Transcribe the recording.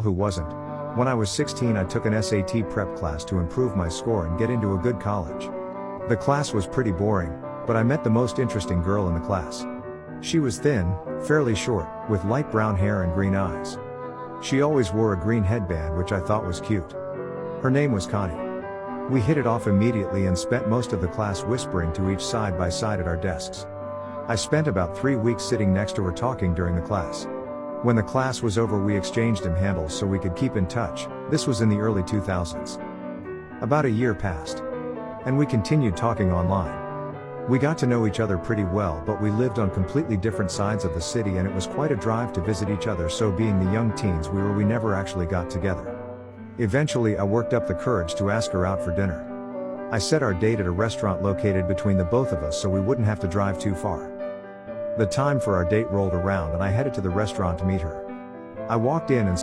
Who wasn't? When I was 16, I took an SAT prep class to improve my score and get into a good college. The class was pretty boring, but I met the most interesting girl in the class. She was thin, fairly short, with light brown hair and green eyes. She always wore a green headband, which I thought was cute. Her name was Connie. We hit it off immediately and spent most of the class whispering to each side by side at our desks. I spent about 3 weeks sitting next to her talking during the class. When the class was over, we exchanged handles so we could keep in touch. This was in the early 2000s. About a year passed, and we continued talking online. We got to know each other pretty well, but we lived on completely different sides of the city and it was quite a drive to visit each other, so being the young teens we never actually got together. Eventually I worked up the courage to ask her out for dinner. I set our date at a restaurant located between the both of us so we wouldn't have to drive too far. The time for our date rolled around and I headed to the restaurant to meet her. I walked in and